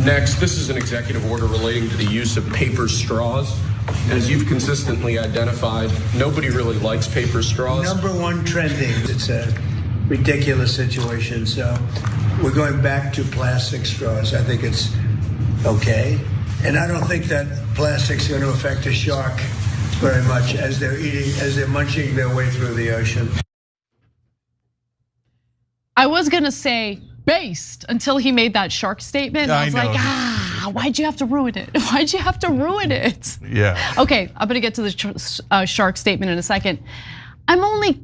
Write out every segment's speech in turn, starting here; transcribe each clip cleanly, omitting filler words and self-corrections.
Next, this is an executive order relating to the use of paper straws. As you've consistently identified, nobody really likes paper straws. Number one trending. It's a ridiculous situation. So we're going back to plastic straws. I think it's okay. And I don't think that plastic's going to affect a shark very much as they're munching their way through the ocean. I was going to say based until he made that shark statement. I was like, why'd you have to ruin it? Why'd you have to ruin it? Yeah. Okay, I'm gonna get to the shark statement in a second. I'm only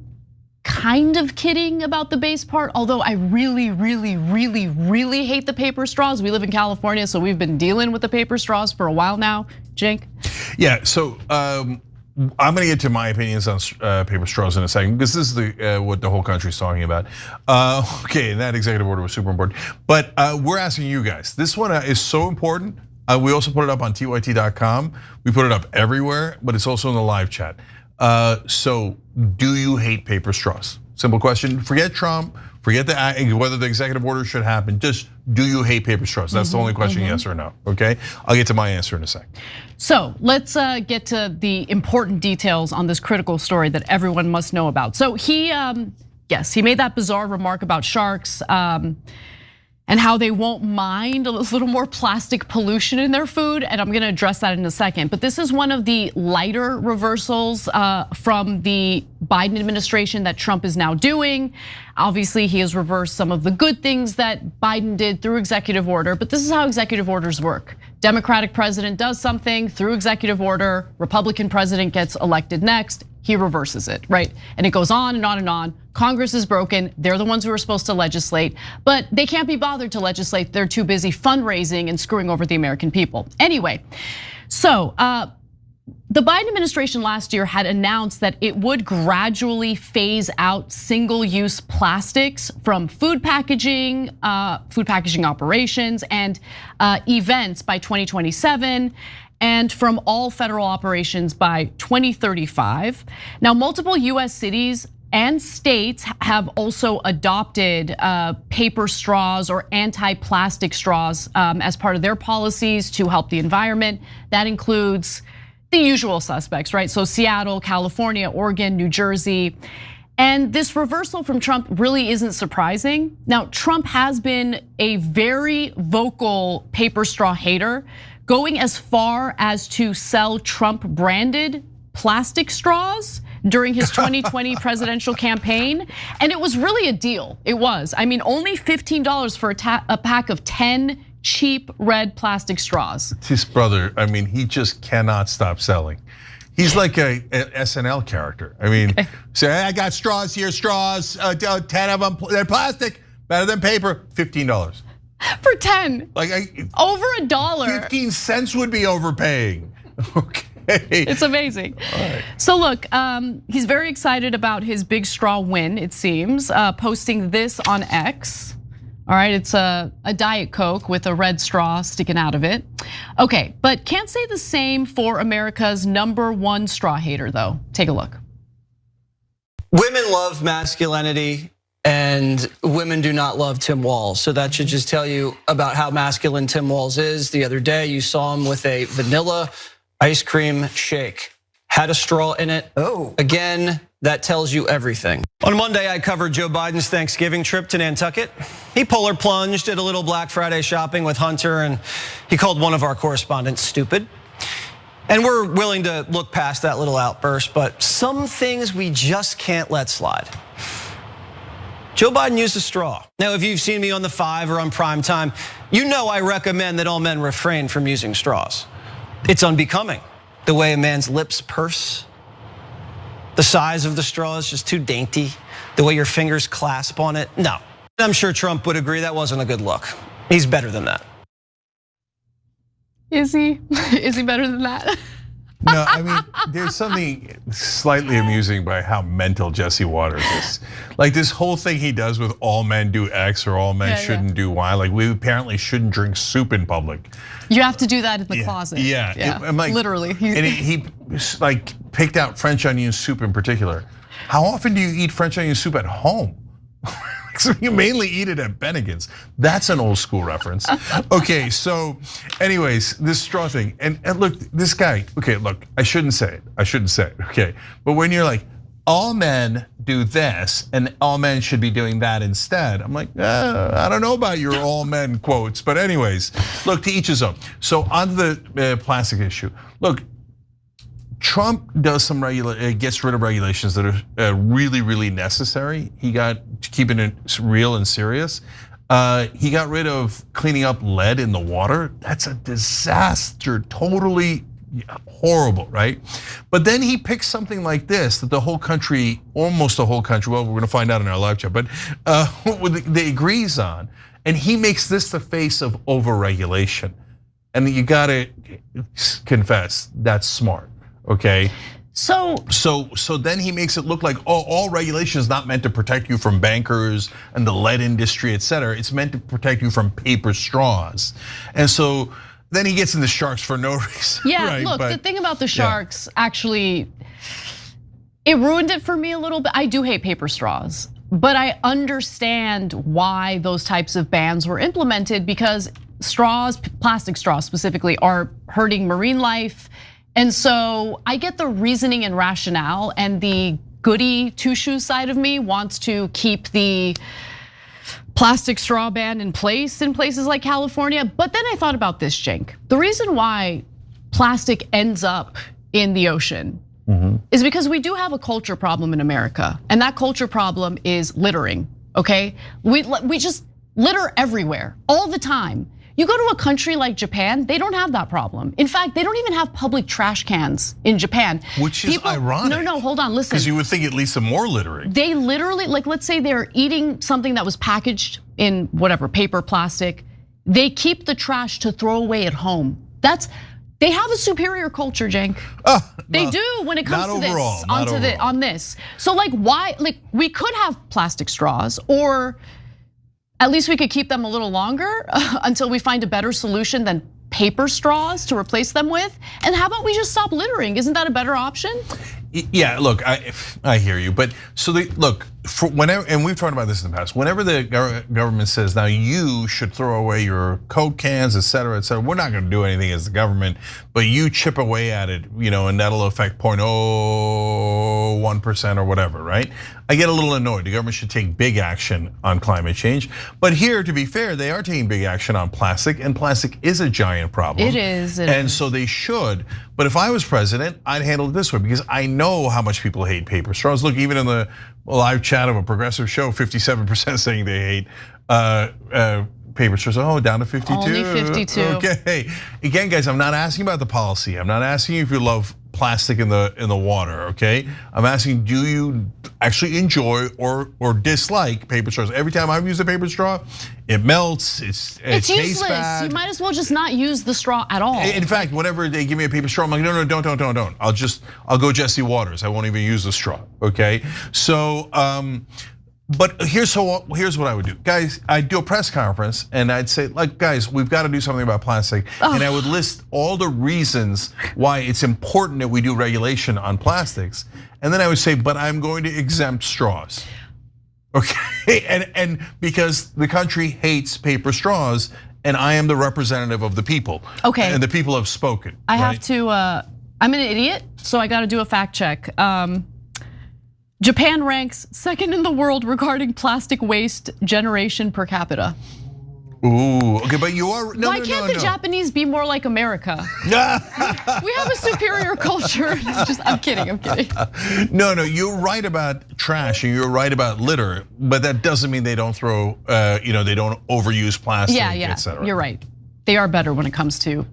kind of kidding about the base part, although I really, really, really, really hate the paper straws. We live in California, so we've been dealing with the paper straws for a while now. Cenk? Yeah, so I'm gonna get to my opinions on paper straws in a second, because this is what the whole country's talking about. Okay, and that executive order was super important. But we're asking you guys, this one is so important. We also put it up on tyt.com. We put it up everywhere, but it's also in the live chat. So do you hate paper straws? Simple question, forget Trump, forget whether the executive order should happen, just do you hate paper straws? That's the only question, yes or no, okay? I'll get to my answer in a sec. So let's get to the important details on this critical story that everyone must know about. So he made that bizarre remark about sharks and how they won't mind a little more plastic pollution in their food, and I'm gonna address that in a second. But this is one of the lighter reversals from the Biden administration that Trump is now doing. Obviously, he has reversed some of the good things that Biden did through executive order, but this is how executive orders work. Democratic president does something through executive order, Republican president gets elected next, he reverses it, right? And it goes on and on and on. Congress is broken, they're the ones who are supposed to legislate, but they can't be bothered to legislate, they're too busy fundraising and screwing over the American people. Anyway, so the Biden administration last year had announced that it would gradually phase out single-use plastics from food packaging operations and events by 2027. And from all federal operations by 2035. Now, multiple US cities and states have also adopted paper straws or anti-plastic straws as part of their policies to help the environment. That includes the usual suspects, right? So Seattle, California, Oregon, New Jersey. And this reversal from Trump really isn't surprising. Now, Trump has been a very vocal paper straw hater, going as far as to sell Trump branded plastic straws during his 2020 presidential campaign. And it was really a deal, it was. I mean, only $15 for a pack of 10 cheap red plastic straws. His brother, I mean, he just cannot stop selling. He's like a SNL character. I mean, say, I got straws here, straws, 10 of them, they're plastic, better than paper, $15. For 10, like over $1. 15 cents would be overpaying, okay. It's amazing. Right. So look, he's very excited about his big straw win, it seems, posting this on X. All right, it's a Diet Coke with a red straw sticking out of it. Okay, but can't say the same for America's #1 straw hater though. Take a look. Women love masculinity and women do not love Tim Walz. So that should just tell you about how masculine Tim Walz is. The other day you saw him with a vanilla ice cream shake. Had a straw in it. Oh. Again, that tells you everything. On Monday, I covered Joe Biden's Thanksgiving trip to Nantucket. He polar plunged, did a little Black Friday shopping with Hunter, and he called one of our correspondents stupid. And we're willing to look past that little outburst, but some things we just can't let slide. Joe Biden used a straw. Now, if you've seen me on The 5 or on Prime Time, you know I recommend that all men refrain from using straws. It's unbecoming. The way a man's lips purse, the size of the straw is just too dainty. The way your fingers clasp on it, no. I'm sure Trump would agree that wasn't a good look. He's better than that. Is he? Is he better than that? No, I mean, there's something slightly amusing by how mental Jesse Waters is. Like this whole thing he does with all men do X or all men shouldn't do Y. Like we apparently shouldn't drink soup in public. You have to do that in the closet. Yeah. I'm like, literally. And he like picked out French onion soup in particular. How often do you eat French onion soup at home? You mainly eat it at Bennigan's. That's an old school reference. Okay, so anyways, this straw thing. And look, this guy, okay, look, I shouldn't say it, okay? But when you're like, all men do this and all men should be doing that instead. I'm like, I don't know about your all men quotes, but anyways, look, to each his own. So on the plastic issue, look, Trump does some gets rid of regulations that are really, really necessary. He got, keeping it real and serious. He got rid of cleaning up lead in the water. That's a disaster, totally horrible, right? But then he picks something like this that the whole country, almost the whole country, well, we're gonna find out in our live chat, but they agrees on. And he makes this the face of overregulation. And you gotta confess, that's smart. Okay. So then he makes it look like, oh, all regulation is not meant to protect you from bankers and the lead industry, et cetera. It's meant to protect you from paper straws. And so then he gets into sharks for no reason. Yeah, right? Look, the thing about the sharks, actually, it ruined it for me a little bit. I do hate paper straws, but I understand why those types of bans were implemented, because straws, plastic straws specifically, are hurting marine life. And so I get the reasoning and rationale, and the goody two-shoes side of me wants to keep the plastic straw ban in place in places like California. But then I thought about this, Cenk. The reason why plastic ends up in the ocean is because we do have a culture problem in America. And that culture problem is littering, okay? We just litter everywhere, all the time. You go to a country like Japan, they don't have that problem. In fact, they don't even have public trash cans in Japan. Which is ironic. No, hold on, listen. Because you would think it leads to more littering. They literally, like, let's say they're eating something that was packaged in whatever, paper, plastic. They keep the trash to throw away at home. They have a superior culture, Cenk. They do when it comes to this, on this. So like, why, like, we could have plastic straws, or at least we could keep them a little longer until we find a better solution than paper straws to replace them with. And how about we just stop littering? Isn't that a better option? Yeah, look, I hear you, but so look, for whenever, and we've talked about this in the past, whenever the government says now you should throw away your Coke cans, et cetera, we're not gonna do anything as the government, but you chip away at it, and that'll affect 0.01% or whatever, right? I get a little annoyed. The government should take big action on climate change. But here, to be fair, they are taking big action on plastic, and plastic is a giant problem. It is. And so they should. But if I was president, I'd handle it this way, because I know how much people hate paper straws. Look, even in the live chat of a progressive show, 57% saying they hate paper straws. Oh, down to 52. Only 52. Okay. Again, guys, I'm not asking about the policy. I'm not asking you if you love plastic in the water, okay? I'm asking, do you actually enjoy or dislike paper straws? Every time I've used a paper straw, it melts, it tastes useless. bad. You might as well just not use the straw at all. In fact, whenever they give me a paper straw, I'm like, no, don't. I'll go Jesse Waters. I won't even use the straw, okay? So, but here's what I would do. Guys, I'd do a press conference and I'd say, like, guys, we've got to do something about plastic. And I would list all the reasons why it's important that we do regulation on plastics. And then I would say, but I'm going to exempt straws. Okay, and because the country hates paper straws, and I am the representative of the people. Okay. And the people have spoken. I have to, I'm an idiot, so I got to do a fact check. Japan ranks second in the world regarding plastic waste generation per capita. Ooh, okay, but you are, Why can't the Japanese be more like America? We have a superior culture. I'm kidding. No, you're right about trash and you're right about litter, but that doesn't mean they don't throw, they don't overuse plastic, et cetera. You're right. They are better when it comes to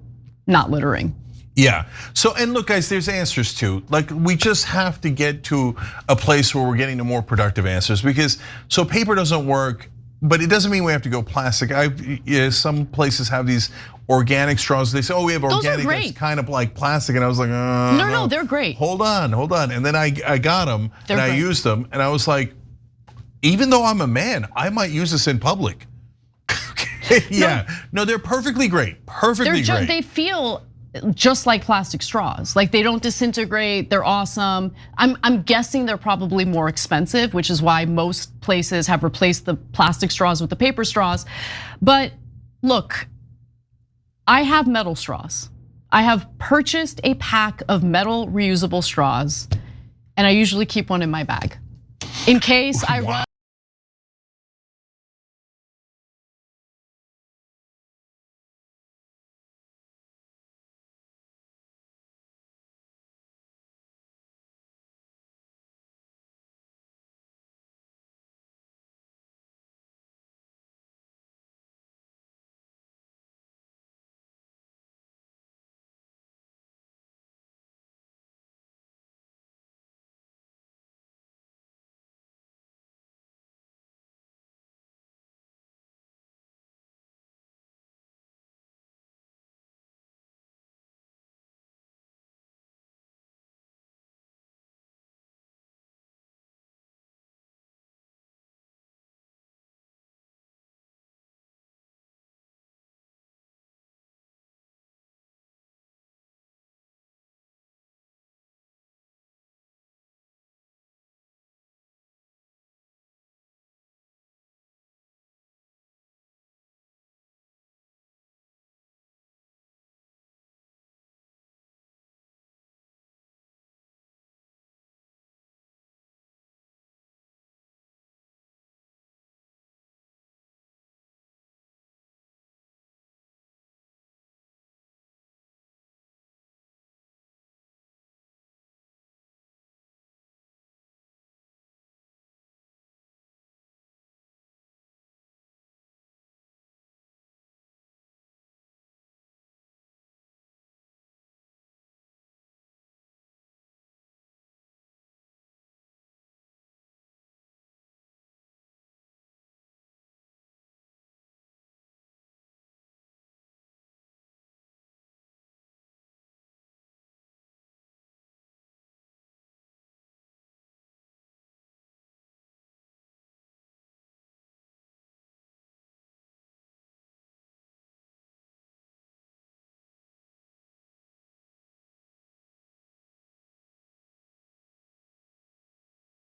not littering. Yeah, so, and look, guys, there's answers too. Like, we just have to get to a place where we're getting to more productive answers, because so paper doesn't work, but it doesn't mean we have to go plastic. Some places have these organic straws. They say, oh, we have organic that's kind of like plastic, and I was like, no, they're great. Hold on, and then I got them and I used them, and I was like, even though I'm a man, I might use this in public. Yeah, no, they're perfectly great, perfectly great. They feel just like plastic straws. Like they don't disintegrate, they're awesome. I'm guessing they're probably more expensive, which is why most places have replaced the plastic straws with the paper straws. But look, I have metal straws. I have purchased a pack of metal reusable straws, and I usually keep one in my bag in case I run